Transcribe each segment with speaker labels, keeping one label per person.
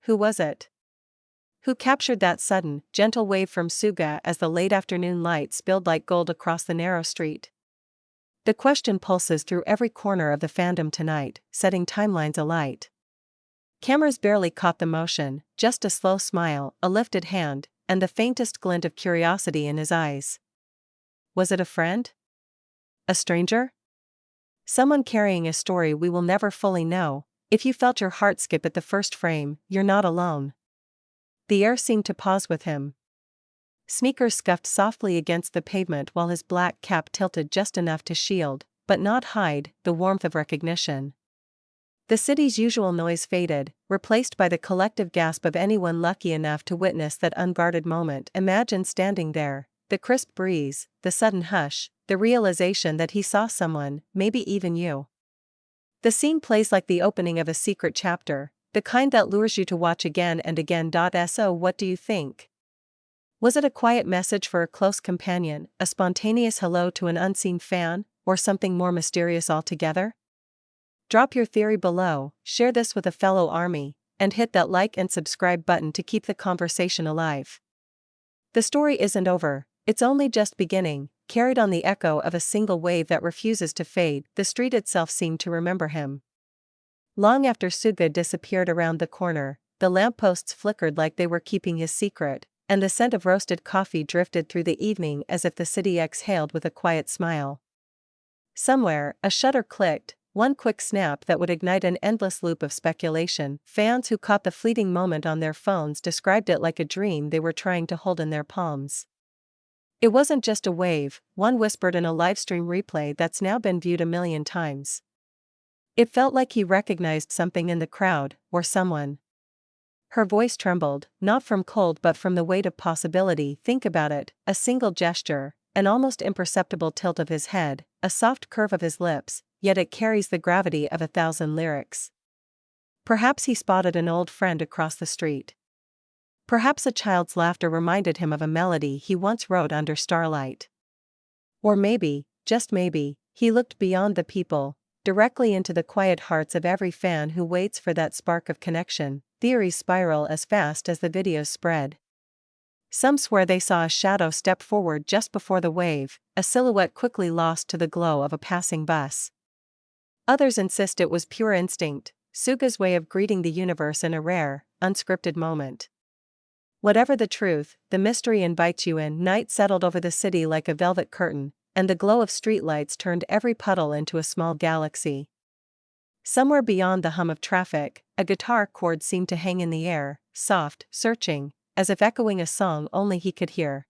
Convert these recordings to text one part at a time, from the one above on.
Speaker 1: Who was it? Who captured that sudden, gentle wave from Suga as the late afternoon light spilled like gold across the narrow street? The question pulses through every corner of the fandom tonight, setting timelines alight. Cameras barely caught the motion, just a slow smile, a lifted hand, and the faintest glint of curiosity in his eyes. Was it a friend? A stranger? Someone carrying a story we will never fully know. If you felt your heart skip at the first frame, you're not alone. The air seemed to pause with him. Sneakers scuffed softly against the pavement while his black cap tilted just enough to shield, but not hide, the warmth of recognition. The city's usual noise faded, replaced by the collective gasp of anyone lucky enough to witness that unguarded moment. Imagine standing there, the crisp breeze, the sudden hush, the realization that he saw someone, maybe even you. The scene plays like the opening of a secret chapter, the kind that lures you to watch again and again. So what do you think? Was it a quiet message for a close companion, a spontaneous hello to an unseen fan, or something more mysterious altogether? Drop your theory below, share this with a fellow army, and hit that like and subscribe button to keep the conversation alive. The story isn't over, it's only just beginning, carried on the echo of a single wave that refuses to fade. The street itself seemed to remember him. Long after Suga disappeared around the corner, the lampposts flickered like they were keeping his secret, and the scent of roasted coffee drifted through the evening as if the city exhaled with a quiet smile. Somewhere, a shutter clicked, one quick snap that would ignite an endless loop of speculation. Fans who caught the fleeting moment on their phones described it like a dream they were trying to hold in their palms. It wasn't just a wave, one whispered in a livestream replay that's now been viewed 1,000,000 times. It felt like he recognized something in the crowd, or someone. Her voice trembled, not from cold but from the weight of possibility. Think about it, a single gesture, an almost imperceptible tilt of his head, a soft curve of his lips, yet it carries the gravity of 1,000 lyrics. Perhaps he spotted an old friend across the street. Perhaps a child's laughter reminded him of a melody he once wrote under starlight. Or maybe, just maybe, he looked beyond the people, directly into the quiet hearts of every fan who waits for that spark of connection. Theories spiral as fast as the videos spread. Some swear they saw a shadow step forward just before the wave, a silhouette quickly lost to the glow of a passing bus. Others insist it was pure instinct, Suga's way of greeting the universe in a rare, unscripted moment. Whatever the truth, the mystery invites you in. Night settled over the city like a velvet curtain, and the glow of streetlights turned every puddle into a small galaxy. Somewhere beyond the hum of traffic, a guitar chord seemed to hang in the air, soft, searching, as if echoing a song only he could hear.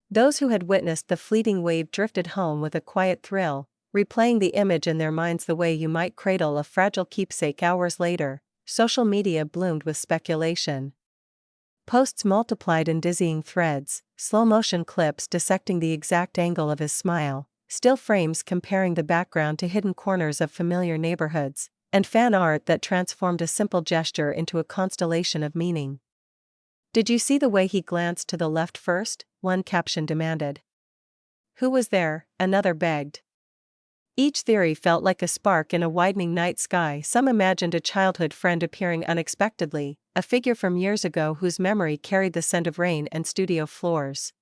Speaker 1: Those who had witnessed the fleeting wave drifted home with a quiet thrill, replaying the image in their minds the way you might cradle a fragile keepsake. Hours later, social media bloomed with speculation. Posts multiplied in dizzying threads, slow-motion clips dissecting the exact angle of his smile, still frames comparing the background to hidden corners of familiar neighborhoods, and fan art that transformed a simple gesture into a constellation of meaning. "Did you see the way he glanced to the left first?" one caption demanded. "Who was there?" another begged. Each theory felt like a spark in a widening night sky. Some imagined a childhood friend appearing unexpectedly, a figure from years ago whose memory carried the scent of rain and studio floors.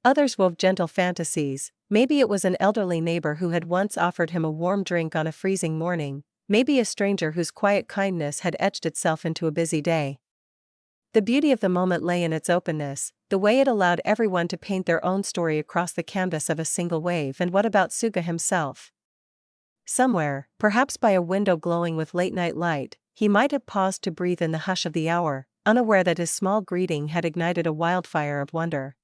Speaker 1: Others wove gentle fantasies. Maybe it was an elderly neighbor who had once offered him a warm drink on a freezing morning, maybe a stranger whose quiet kindness had etched itself into a busy day. The beauty of the moment lay in its openness, the way it allowed everyone to paint their own story across the canvas of a single wave. And what about Suga himself? Somewhere, perhaps by a window glowing with late-night light, he might have paused to breathe in the hush of the hour, unaware that his small greeting had ignited a wildfire of wonder.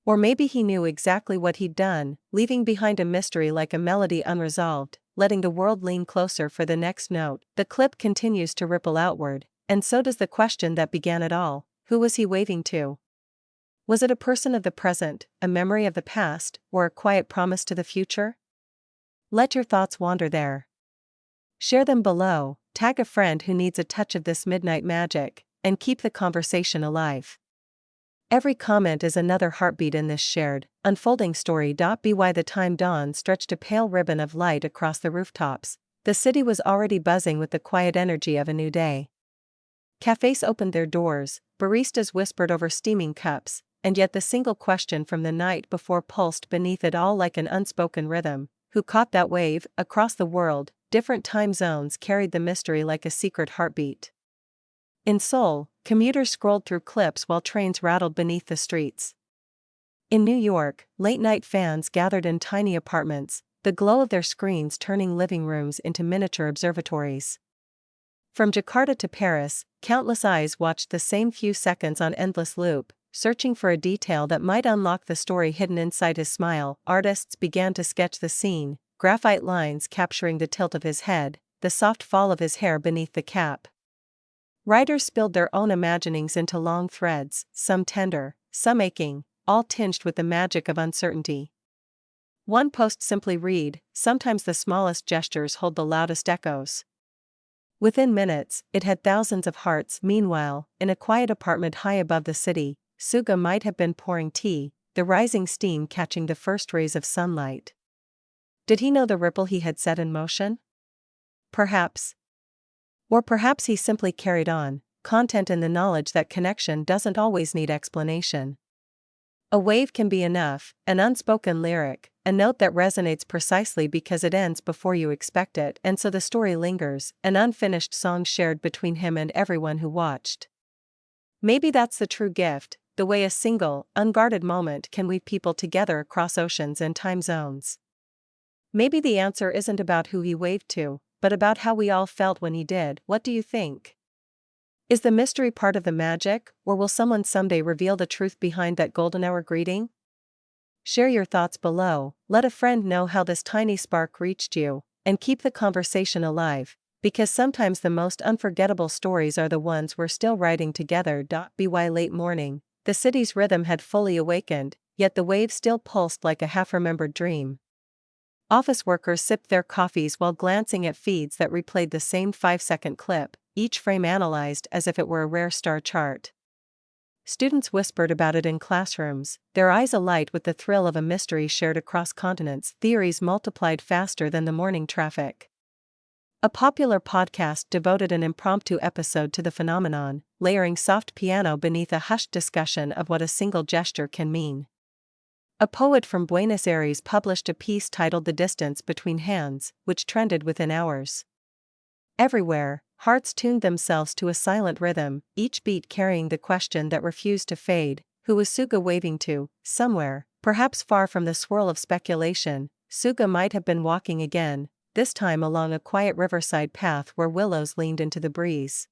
Speaker 1: Or maybe he knew exactly what he'd done, leaving behind a mystery like a melody unresolved, letting the world lean closer for the next note. The clip continues to ripple outward, and so does the question that began it all: who was he waving to? Was it a person of the present, a memory of the past, or a quiet promise to the future? Let your thoughts wander there. Share them below, tag a friend who needs a touch of this midnight magic, and keep the conversation alive. Every comment is another heartbeat in this shared, unfolding story. By the time dawn stretched a pale ribbon of light across the rooftops, the city was already buzzing with the quiet energy of a new day. Cafes opened their doors, baristas whispered over steaming cups, and yet the single question from the night before pulsed beneath it all like an unspoken rhythm. Who caught that wave? Across the world, different time zones carried the mystery like a secret heartbeat. In Seoul, commuters scrolled through clips while trains rattled beneath the streets. In New York, late-night fans gathered in tiny apartments, the glow of their screens turning living rooms into miniature observatories. From Jakarta to Paris, countless eyes watched the same few seconds on endless loop, searching for a detail that might unlock the story hidden inside his smile. Artists began to sketch the scene, graphite lines capturing the tilt of his head, the soft fall of his hair beneath the cap. Writers spilled their own imaginings into long threads, some tender, some aching, all tinged with the magic of uncertainty. One post simply read, "Sometimes the smallest gestures hold the loudest echoes." Within minutes, it had thousands of hearts. Meanwhile, in a quiet apartment high above the city, Suga might have been pouring tea, the rising steam catching the first rays of sunlight. Did he know the ripple he had set in motion? Perhaps. Or perhaps he simply carried on, content in the knowledge that connection doesn't always need explanation. A wave can be enough, an unspoken lyric, a note that resonates precisely because it ends before you expect it, and so the story lingers, an unfinished song shared between him and everyone who watched. Maybe that's the true gift, the way a single, unguarded moment can weave people together across oceans and time zones. Maybe the answer isn't about who he waved to, but about how we all felt when he did. What do you think? Is the mystery part of the magic, or will someone someday reveal the truth behind that golden hour greeting? Share your thoughts below, let a friend know how this tiny spark reached you, and keep the conversation alive, because sometimes the most unforgettable stories are the ones we're still writing together. By late morning, the city's rhythm had fully awakened, yet the waves still pulsed like a half-remembered dream. Office workers sipped their coffees while glancing at feeds that replayed the same 5-second clip, each frame analyzed as if it were a rare star chart. Students whispered about it in classrooms, their eyes alight with the thrill of a mystery shared across continents. Theories multiplied faster than the morning traffic. A popular podcast devoted an impromptu episode to the phenomenon, layering soft piano beneath a hushed discussion of what a single gesture can mean. A poet from Buenos Aires published a piece titled "The Distance Between Hands," which trended within hours. Everywhere, hearts tuned themselves to a silent rhythm, each beat carrying the question that refused to fade: who was Suga waving to? Somewhere, perhaps far from the swirl of speculation, Suga might have been walking again, this time along a quiet riverside path where willows leaned into the breeze.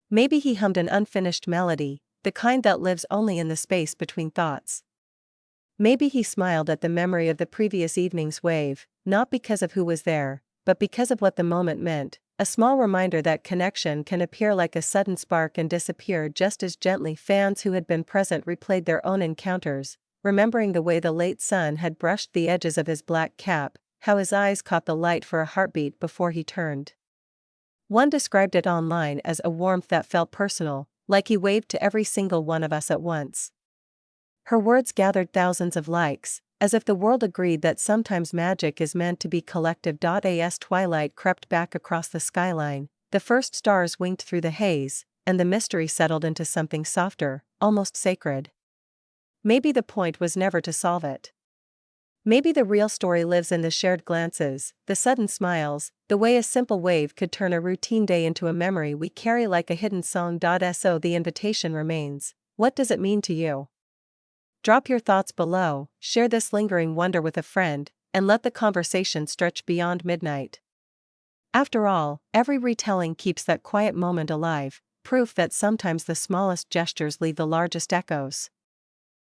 Speaker 1: Maybe he hummed an unfinished melody, the kind that lives only in the space between thoughts. Maybe he smiled at the memory of the previous evening's wave, not because of who was there, but because of what the moment meant, a small reminder that connection can appear like a sudden spark and disappear just as gently. Fans who had been present replayed their own encounters, remembering the way the late sun had brushed the edges of his black cap, how his eyes caught the light for a heartbeat before he turned. One described it online as a warmth that felt personal, like he waved to every single one of us at once. Her words gathered thousands of likes, as if the world agreed that sometimes magic is meant to be collective. As twilight crept back across the skyline, the first stars winked through the haze, and the mystery settled into something softer, almost sacred. Maybe the point was never to solve it. Maybe the real story lives in the shared glances, the sudden smiles, the way a simple wave could turn a routine day into a memory we carry like a hidden song. So the invitation remains: what does it mean to you? Drop your thoughts below, share this lingering wonder with a friend, and let the conversation stretch beyond midnight. After all, every retelling keeps that quiet moment alive, proof that sometimes the smallest gestures leave the largest echoes.